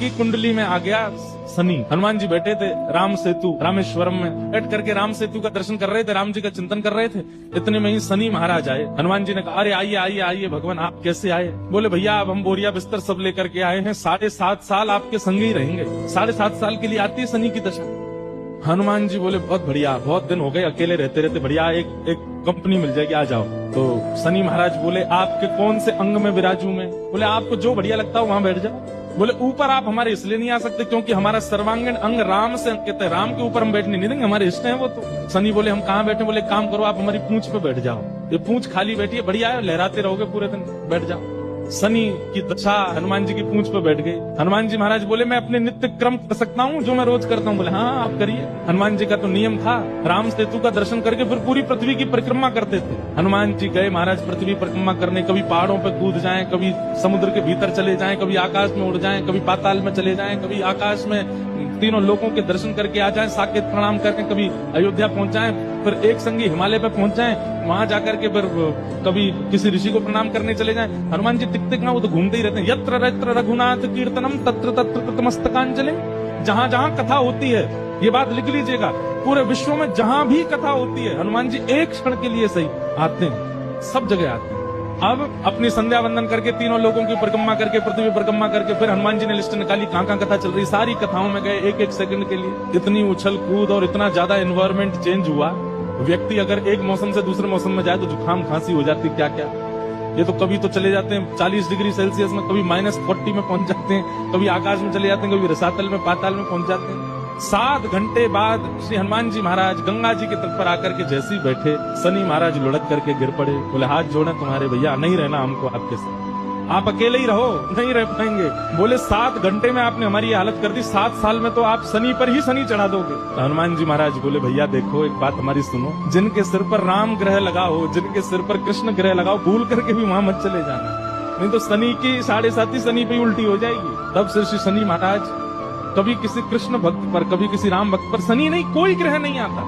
की कुंडली में आ गया शनि। हनुमान जी बैठे थे राम सेतु रामेश्वरम में, बैठ करके राम सेतु का दर्शन कर रहे थे, राम जी का चिंतन कर रहे थे। इतने में ही शनि महाराज आए। हनुमान जी ने कहा, अरे आइए आइए आइए भगवान, आप कैसे आए? बोले भैया अब हम बोरिया बिस्तर सब लेकर के आए हैं, 7.5 साल आपके संग ही रहेंगे। 7.5 साल के लिए आती है शनि की दशा। हनुमान जी बोले बहुत बढ़िया, बहुत दिन हो गए अकेले रहते रहते, बढ़िया एक कंपनी मिल जाएगी, आ जाओ। तो शनि महाराज बोले आपके कौन से अंग में विराजू मैं? बोले आपको जो बढ़िया लगता हो वहां बैठ जाओ। बोले ऊपर आप हमारे इसलिए नहीं आ सकते क्योंकि हमारा सर्वांगीण अंग राम से अंकित है, राम के ऊपर हम बैठने नहीं देंगे, हमारे इष्ट हैं वो। तो शनि बोले हम कहाँ बैठे? बोले काम करो आप हमारी पूंछ पे बैठ जाओ, ये पूंछ खाली बैठी है, बढ़िया है, लहराते रहोगे पूरे दिन, बैठ जाओ। शनि की दशा हनुमान जी की पूंछ पे बैठ गई। हनुमान जी महाराज बोले मैं अपने नित्य क्रम कर सकता हूँ जो मैं रोज करता हूँ? बोले हाँ आप करिए। हनुमान जी का तो नियम था, राम सेतु का दर्शन करके फिर पूरी पृथ्वी की परिक्रमा करते थे। हनुमान जी गए महाराज पृथ्वी परिक्रमा करने, कभी पहाड़ों पे कूद जाएं, कभी समुद्र के भीतर चले जाएं, कभी आकाश में उड़ जाएं, कभी पाताल में चले जाएं, कभी आकाश में तीनों लोगों के दर्शन करके आ जाएं, साकेत प्रणाम करके कभी अयोध्या पहुंच जाएं, फिर एक संगी हिमालय पे पहुंच जाएं, वहां जाकर के फिर कभी किसी ऋषि को प्रणाम करने चले जाएं। हनुमान जी टिक टिक ना वो तो घूमते ही रहते हैं। यत्र यत्र रघुनाथ कीर्तनम तत्र तत्र ततमस्तकांजलि। जहां जहां कथा होती है, ये बात लिख लीजिएगा, पूरे विश्व में जहां भी कथा होती है हनुमान जी एक क्षण के लिए सही आते हैं, सब जगह आते हैं। अब अपनी संध्या वंदन करके तीनों लोगों की परिक्रमा करके पृथ्वी परिक्रमा करके फिर हनुमान जी ने लिस्ट निकाली कहां कहां कथा चल रही, सारी कथाओं में गए एक एक सेकंड के लिए। इतनी उछल कूद और इतना ज्यादा एनवायरमेंट चेंज हुआ, व्यक्ति अगर एक मौसम से दूसरे मौसम में जाए तो जुकाम खांसी हो जाती, क्या क्या। ये तो कभी तो चले जाते हैं 40 डिग्री सेल्सियस में, कभी -40 में पहुंच जाते हैं, कभी आकाश में चले जाते हैं, कभी रसातल में पाताल में पहुंच जाते हैं। 7 घंटे बाद श्री हनुमान जी महाराज गंगा जी के तट पर आकर के जैसे ही बैठे, शनि महाराज लुढ़क करके गिर पड़े। बोले हाथ जोड़े तुम्हारे भैया, नहीं रहना हमको आपके साथ, आप अकेले ही रहो, नहीं रह पाएंगे। बोले 7 घंटे में आपने हमारी ये हालत कर दी, 7 साल में तो आप शनि पर ही शनि चढ़ा दोगे। तो हनुमान जी महाराज बोले भैया देखो एक बात हमारी सुनो, जिनके सिर पर राम ग्रह लगा हो, जिनके सिर पर कृष्ण ग्रह लगा हो, भूल करके भी वहां मत चले जाना, नहीं तो शनि की 7.5 शनि पे उल्टी हो जाएगी। तब से श्री शनि महाराज कभी किसी कृष्ण भक्त पर, कभी किसी राम भक्त पर, शनि नहीं कोई ग्रह नहीं आता।